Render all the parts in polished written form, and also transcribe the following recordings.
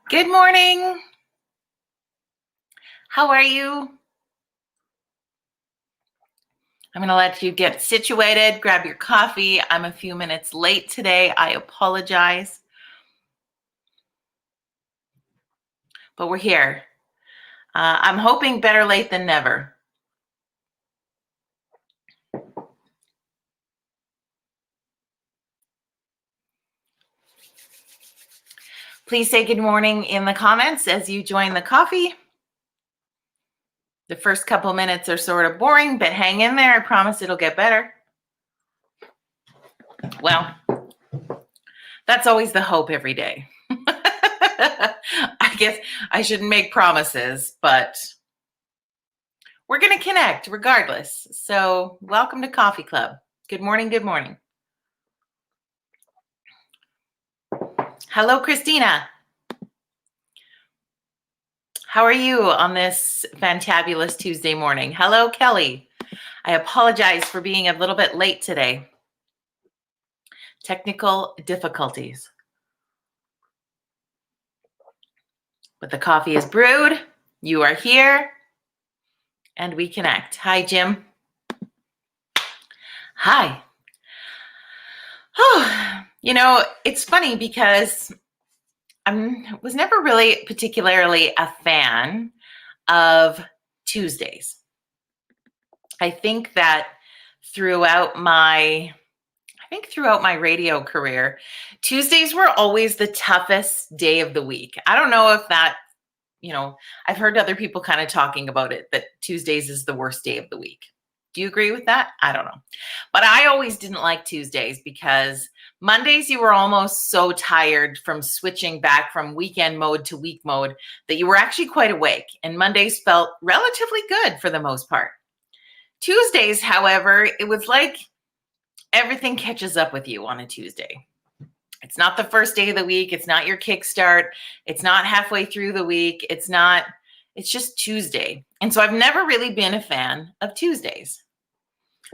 Good morning. How are you? I'm going to let you get situated, grab your coffee. I'm a few minutes late today. I apologize, but we're here. I'm hoping better late than never. Please say good morning in the comments as you join the coffee. The first couple minutes are sort of boring, but hang in there. I promise it'll get better. Well, that's always the hope every day. I guess I shouldn't make promises, but we're going to connect regardless. So welcome to Coffee Club. Good morning. Good morning. Hello, Christina. How are you on this fantabulous Tuesday morning? Hello, Kelly. I apologize for being a little bit late today. Technical difficulties. But the coffee is brewed. You are here. And we connect. Hi, Jim. Hi. Oh, it's funny because I was never really particularly a fan of Tuesdays. I think that throughout my radio career, Tuesdays were always the toughest day of the week. I don't know if that, I've heard other people kind of talking about it, that Tuesdays is the worst day of the week. Do you agree with that? I don't know. But I always didn't like Tuesdays because Mondays you were almost so tired from switching back from weekend mode to week mode that you were actually quite awake. And Mondays felt relatively good for the most part. Tuesdays, however, it was like everything catches up with you on a Tuesday. It's not the first day of the week. It's not your kickstart. It's not halfway through the week. It's just Tuesday. And so I've never really been a fan of Tuesdays.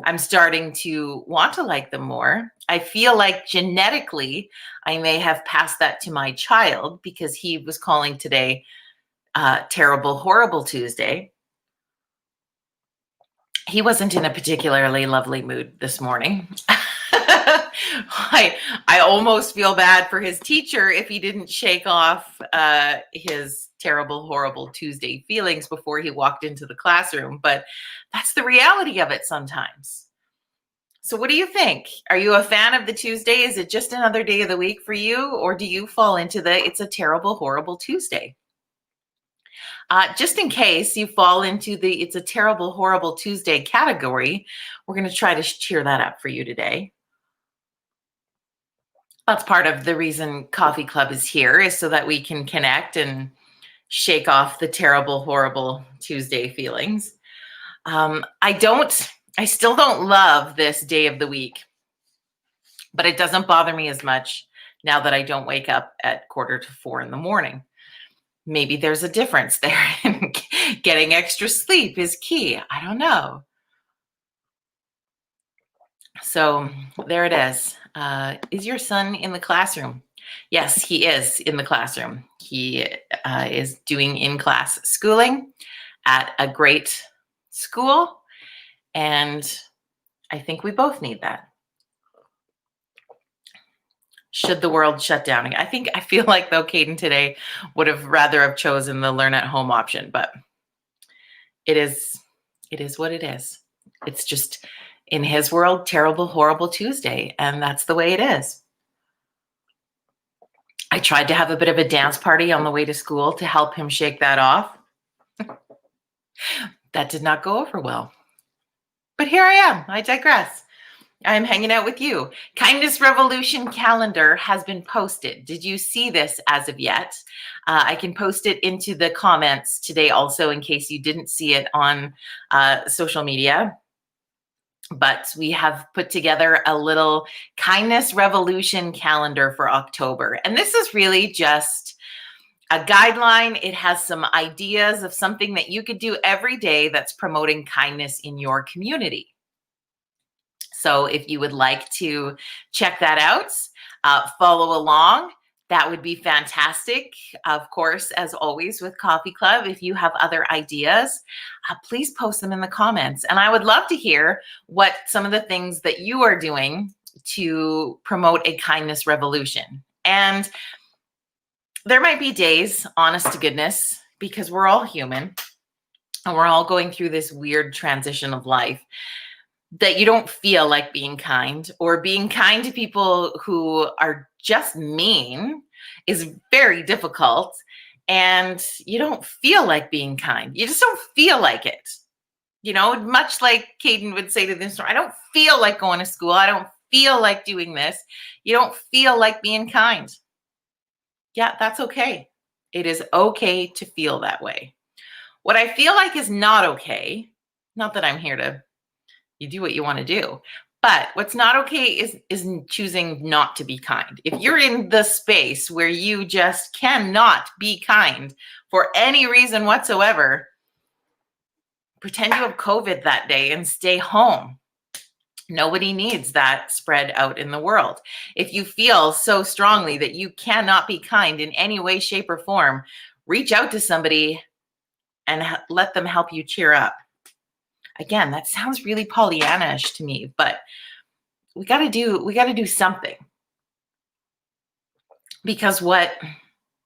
I'm starting to want to like them more. I feel like genetically, I may have passed that to my child because he was calling today terrible, horrible Tuesday. He wasn't in a particularly lovely mood this morning. I almost feel bad for his teacher if he didn't shake off his terrible, horrible Tuesday feelings before he walked into the classroom. But that's the reality of it sometimes. So what do you think? Are you a fan of the Tuesday? Is it just another day of the week for you? Or do you fall into it's a terrible, horrible Tuesday? Just in case you fall into it's a terrible, horrible Tuesday category, we're going to try to cheer that up for you today. That's part of the reason Coffee Club is here, is so that we can connect and shake off the terrible, horrible Tuesday feelings. I still don't love this day of the week, but it doesn't bother me as much now that I don't wake up at 3:45 in the morning. Maybe there's a difference there. Getting extra sleep is key. I don't know. So there it is. Is your son in the classroom? Yes, he is in the classroom. He is doing in-class schooling at a great school, and I think we both need that. Should the world shut down? I feel like, though, Caden today would have rather have chosen the learn at home option, but it is what it is. It's just, in his world, terrible, horrible Tuesday, and that's the way it is. I tried to have a bit of a dance party on the way to school to help him shake that off. That did not go over well. But here I am. I digress. I'm hanging out with you. Kindness Revolution calendar has been posted. Did you see this as of yet? I can post it into the comments today also in case you didn't see it on social media. But we have put together a little Kindness Revolution calendar for October. And this is really just a guideline. It has some ideas of something that you could do every day that's promoting kindness in your community. So if you would like to check that out, follow along, that would be fantastic. Of course, as always with Coffee Club, if you have other ideas, please post them in the comments. And I would love to hear what some of the things that you are doing to promote a kindness revolution. And there might be days, honest to goodness, because we're all human and we're all going through this weird transition of life, that you don't feel like being kind, or being kind to people who are just mean is very difficult, and you don't feel like being kind. You just don't feel like it. You know, much like Caden would say to this story, I don't feel like going to school. I don't feel like doing this. You don't feel like being kind. Yeah, that's okay. It is okay to feel that way. What I feel like is not okay, not that I'm here to, you do what you want to do, but what's not okay is choosing not to be kind. If you're in the space where you just cannot be kind for any reason whatsoever, pretend you have COVID that day and stay home. Nobody needs that spread out in the world. If you feel so strongly that you cannot be kind in any way, shape, or form, reach out to somebody and let them help you cheer up. Again, that sounds really Pollyanna-ish to me, but we got to do something. Because what,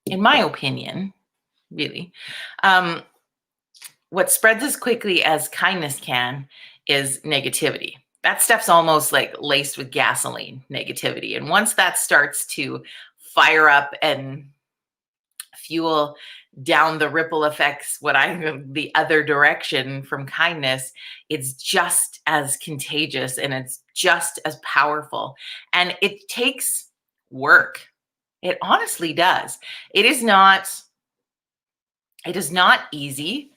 in my opinion, really, what spreads as quickly as kindness can is negativity. That stuff's almost like laced with gasoline, negativity. And once that starts to fire up and fuel down the ripple effects, the other direction from kindness, it's just as contagious and it's just as powerful. And it takes work. It honestly does. It is not easy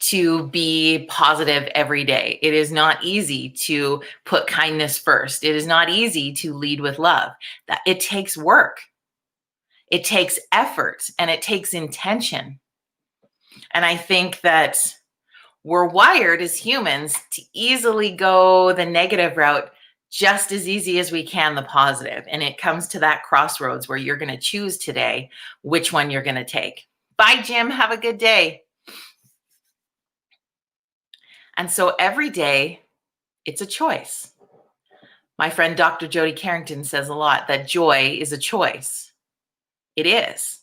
to be positive every day. It is not easy to put kindness first. It is not easy to lead with love. That it takes work. It takes effort and it takes intention. And I think that we're wired as humans to easily go the negative route just as easy as we can the positive. And it comes to that crossroads where you're going to choose today which one you're going to take. Bye, Jim. Have a good day. And so every day, it's a choice. My friend Dr. Jody Carrington says a lot that joy is a choice. It is.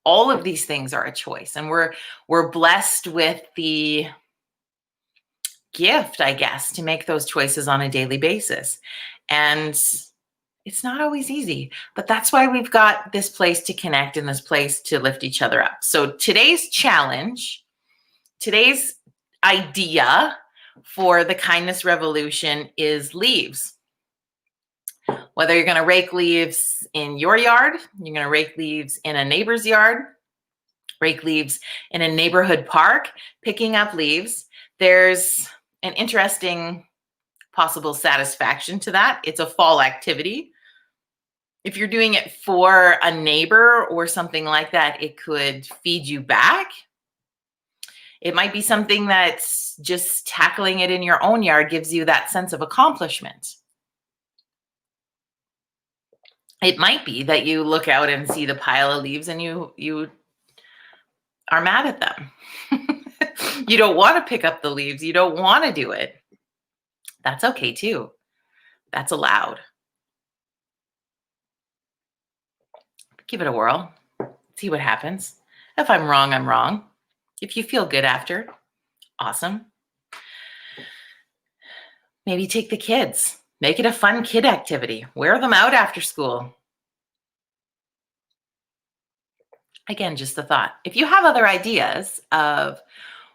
All of these things are a choice. And we're blessed with the gift, I guess, to make those choices on a daily basis. And it's not always easy, but that's why we've got this place to connect and this place to lift each other up. So today's challenge, today's idea for the kindness revolution is leaves. Whether you're going to rake leaves in your yard, you're going to rake leaves in a neighbor's yard, rake leaves in a neighborhood park, picking up leaves, there's an interesting possible satisfaction to that. It's a fall activity. If you're doing it for a neighbor or something like that, it could feed you back. It might be something that's just tackling it in your own yard gives you that sense of accomplishment. It might be that you look out and see the pile of leaves and you are mad at them. You don't want to pick up the leaves. You don't want to do it. That's okay too. That's allowed. Give it a whirl. See what happens. If I'm wrong, I'm wrong. If you feel good after, awesome. Maybe take the kids. Make it a fun kid activity. Wear them out after school. Again, just a thought. If you have other ideas of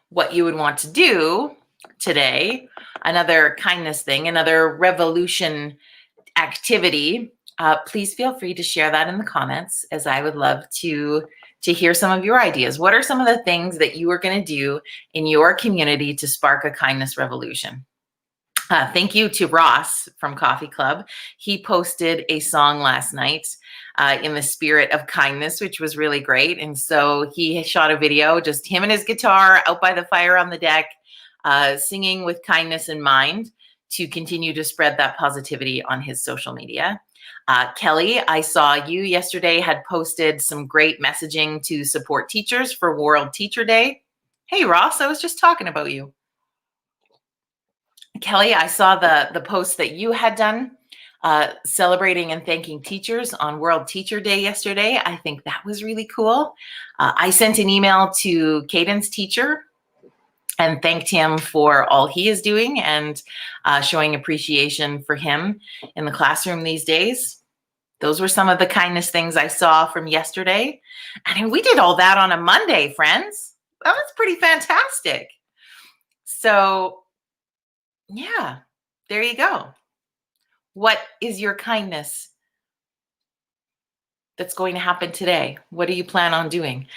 what you would want to do today, another kindness thing, another revolution activity, please feel free to share that in the comments, as I would love to hear some of your ideas. What are some of the things that you are going to do in your community to spark a kindness revolution? Thank you to Ross from Coffee Club. He posted a song last night in the spirit of kindness, which was really great. And so he shot a video, just him and his guitar out by the fire on the deck, singing with kindness in mind to continue to spread that positivity on his social media. Kelly, I saw you yesterday had posted some great messaging to support teachers for World Teacher Day. Hey, Ross, I was just talking about you. Kelly, I saw the post that you had done celebrating and thanking teachers on World Teacher Day yesterday. I think that was really cool. I sent an email to Caden's teacher and thanked him for all he is doing and showing appreciation for him in the classroom these days. Those were some of the kindness things I saw from yesterday. And we did all that on a Monday, friends. That was pretty fantastic. So, yeah, there you go. What is your kindness that's going to happen today? What do you plan on doing?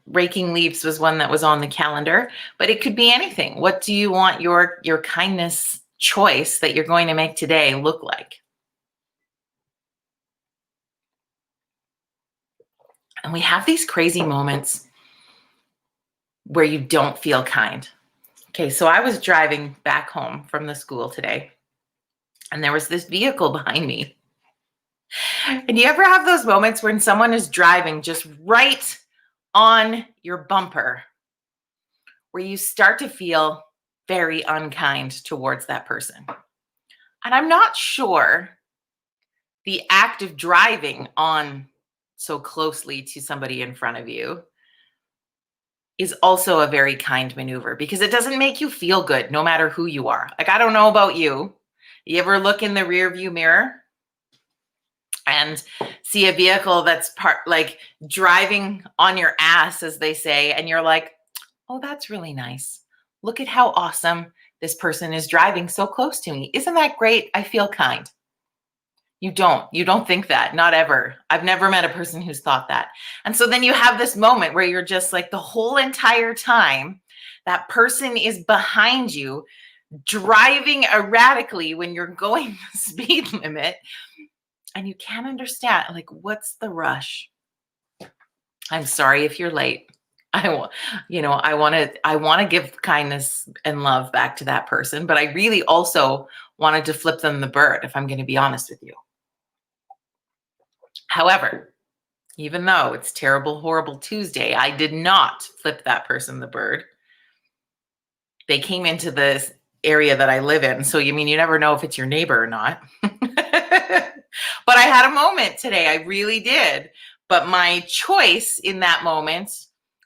Raking leaves was one that was on the calendar, but it could be anything. What do you want your kindness choice that you're going to make today look like? And we have these crazy moments where you don't feel kind. Okay, so I was driving back home from the school today, and there was this vehicle behind me. And you ever have those moments when someone is driving just right on your bumper, where you start to feel very unkind towards that person? And I'm not sure the act of driving on so closely to somebody in front of you is also a very kind maneuver, because it doesn't make you feel good no matter who you are. Like, I don't know about you. You ever look in the rear view mirror and see a vehicle that's like driving on your ass, as they say, and you're like, oh, that's really nice. Look at how awesome this person is driving so close to me. Isn't that great? I feel kind. You don't think that, not ever. I've never met a person who's thought that. And so then you have this moment where you're just like, the whole entire time that person is behind you driving erratically when you're going the speed limit, and you can't understand, like, what's the rush? I'm sorry if you're late. I want to give kindness and love back to that person, but I really also wanted to flip them the bird, if I'm going to be honest with you. However, even though it's terrible, horrible Tuesday, I did not flip that person the bird. They came into this area that I live in. So, you never know if it's your neighbor or not. But I had a moment today. I really did. But my choice in that moment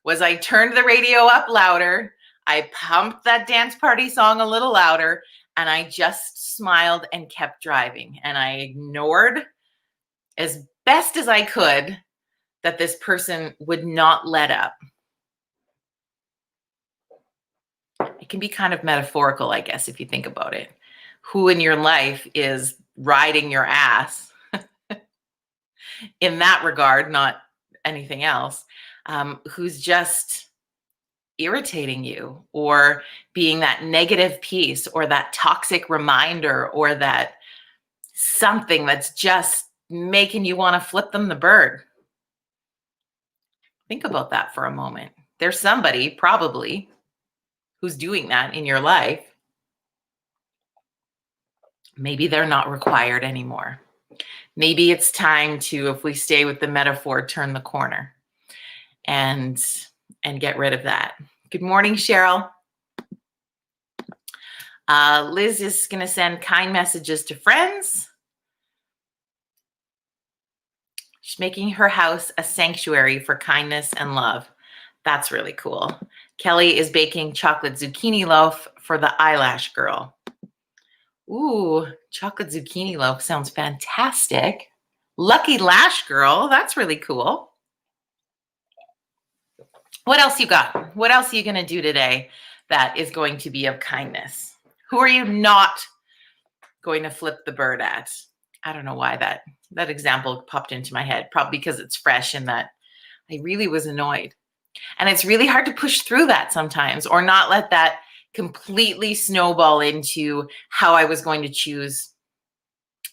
was I turned the radio up louder. I pumped that dance party song a little louder, and I just smiled and kept driving. And I ignored, as best as I could, that this person would not let up. It can be kind of metaphorical, I guess, if you think about it. Who in your life is riding your ass in that regard, not anything else, who's just irritating you, or being that negative piece, or that toxic reminder, or that something that's just making you want to flip them the bird? Think about that for a moment. There's somebody probably who's doing that in your life. Maybe they're not required anymore. Maybe it's time to, if we stay with the metaphor, turn the corner and get rid of that. Good morning, Cheryl. Liz is going to send kind messages to friends. She's making her house a sanctuary for kindness and love. That's really cool. Kelly is baking chocolate zucchini loaf for the eyelash girl. Ooh, chocolate zucchini loaf sounds fantastic. Lucky lash girl, that's really cool. What else you got? What else are you going to do today that is going to be of kindness? Who are you not going to flip the bird at? I don't know why that example popped into my head, probably because it's fresh and that I really was annoyed. And it's really hard to push through that sometimes, or not let that completely snowball into how I was going to choose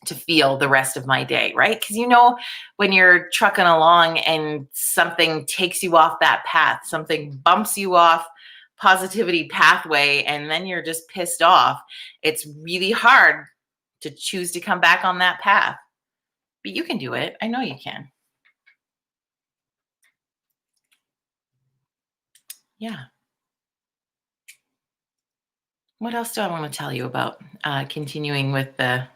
to feel the rest of my day, right? Because when you're trucking along and something takes you off that path, something bumps you off positivity pathway, and then you're just pissed off, it's really hard to choose to come back on that path. but you can do it. I know you can. Yeah. What else do I want to tell you about? Continuing with the.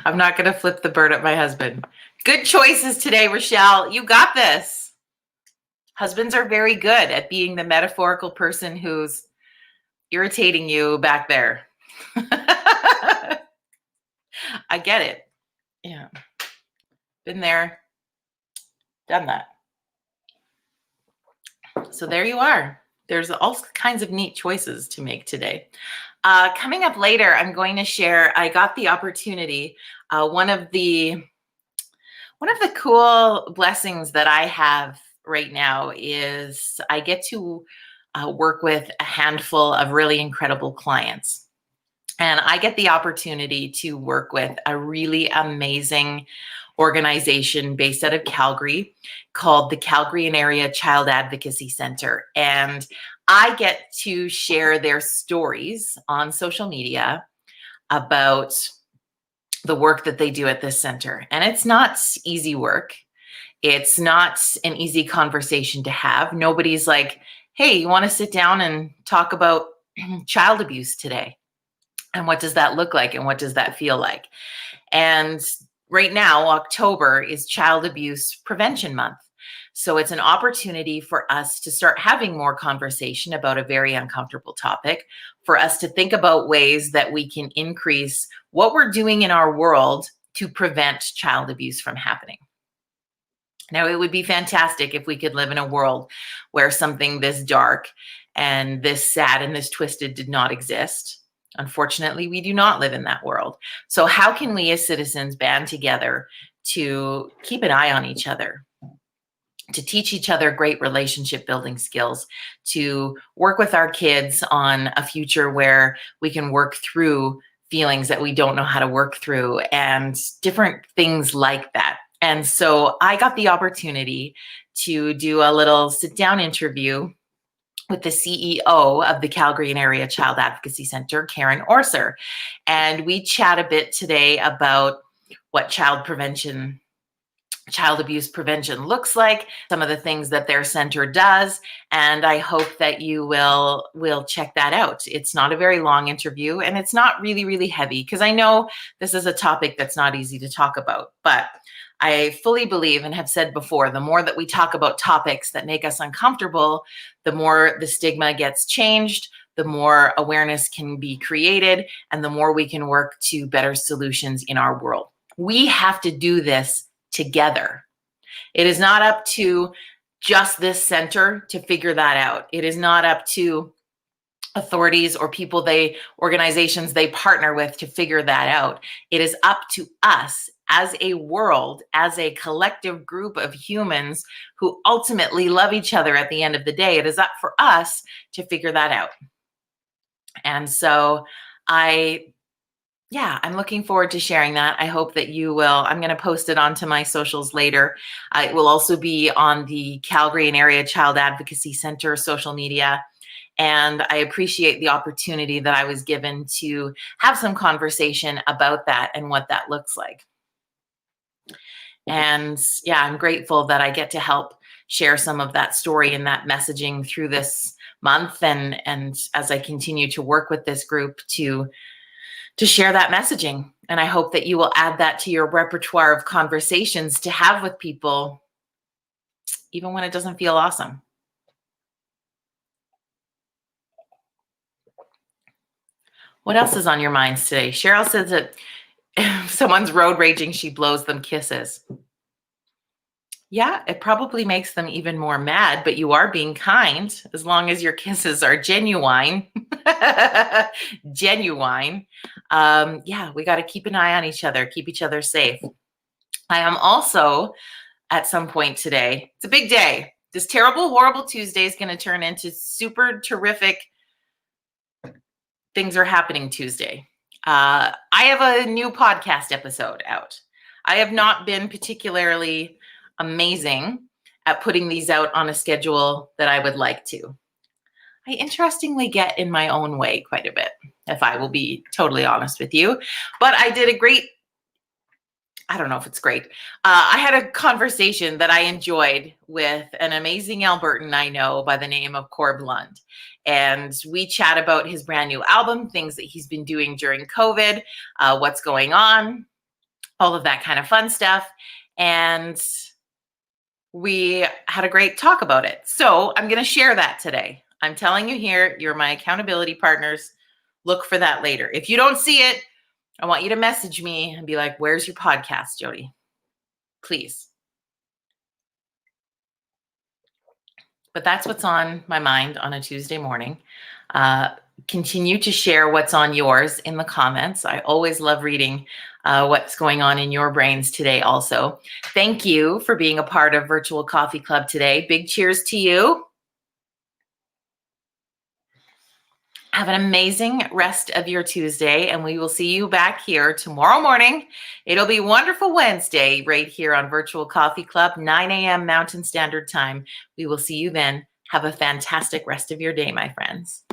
I'm not going to flip the bird at my husband. Good choices today, Rochelle. You got this. Husbands are very good at being the metaphorical person who's irritating you back there. I get it. Yeah. Been there, done that. So there you are. There's all kinds of neat choices to make today. Coming up later, I'm going to share, I got the opportunity, one of the cool blessings that I have right now is I get to work with a handful of really incredible clients. And I get the opportunity to work with a really amazing organization based out of Calgary called the Calgary and Area Child Advocacy Center. And I get to share their stories on social media about the work that they do at this center. And it's not easy work. It's not an easy conversation to have. Nobody's like, hey, you want to sit down and talk about child abuse today? And what does that look like? And what does that feel like? And right now, October is Child Abuse Prevention Month. So it's an opportunity for us to start having more conversation about a very uncomfortable topic, for us to think about ways that we can increase what we're doing in our world to prevent child abuse from happening. Now, it would be fantastic if we could live in a world where something this dark and this sad and this twisted did not exist. Unfortunately, we do not live in that world. So how can we as citizens band together to keep an eye on each other, to teach each other great relationship building skills, to work with our kids on a future where we can work through feelings that we don't know how to work through and different things like that. And so I got the opportunity to do a little sit down interview with the CEO of the Calgary and Area Child Advocacy Center, Karen Orser. And we chat a bit today about what child abuse prevention looks like, some of the things that their center does, and I hope that you will check that out. It's not a very long interview, and it's not really heavy, because I know this is a topic that's not easy to talk about, but I fully believe and have said before, the more that we talk about topics that make us uncomfortable, the more the stigma gets changed, the more awareness can be created, and the more we can work to better solutions in our world. We have to do this together. It is not up to just this center to figure that out. It is not up to authorities or organizations they partner with to figure that out. It is up to us as a world, as a collective group of humans who ultimately love each other at the end of the day. It is up for us to figure that out. And so I'm looking forward to sharing that. I hope that you will. I'm going to post it onto my socials later. It will also be on the Calgary and Area Child Advocacy Center social media. And I appreciate the opportunity that I was given to have some conversation about that and what that looks like. And yeah, I'm grateful that I get to help share some of that story and that messaging through this month. And as I continue to work with this group to share that messaging. And I hope that you will add that to your repertoire of conversations to have with people, even when it doesn't feel awesome. What else is on your minds today? Cheryl says that if someone's road raging, she blows them kisses. Yeah, it probably makes them even more mad, but you are being kind as long as your kisses are genuine. Genuine. We got to keep an eye on each other, keep each other safe. I am also at some point today, it's a big day. This terrible, horrible Tuesday is going to turn into super terrific things are happening Tuesday. I have a new podcast episode out. I have not been particularly amazing at putting these out on a schedule that I would like to. I interestingly get in my own way quite a bit, if I will be totally honest with you. But I did a great I don't know if it's great. I had a conversation that I enjoyed with an amazing Albertan I know by the name of Corb Lund. And we chat about his brand new album, things that he's been doing during COVID, what's going on, all of that kind of fun stuff. And we had a great talk about it. So I'm going to share that today. I'm telling you here, you're my accountability partners. Look for that later. If you don't see it, I want you to message me and be like, where's your podcast, Jody? Please. But that's what's on my mind on a Tuesday morning. Continue to share what's on yours in the comments. I always love reading what's going on in your brains today also. Thank you for being a part of Virtual Coffee Club today. Big cheers to you. Have an amazing rest of your Tuesday, and we will see you back here tomorrow morning. It'll be Wonderful Wednesday right here on Virtual Coffee Club, 9 a.m. Mountain Standard Time. We will see you then. Have a fantastic rest of your day, my friends.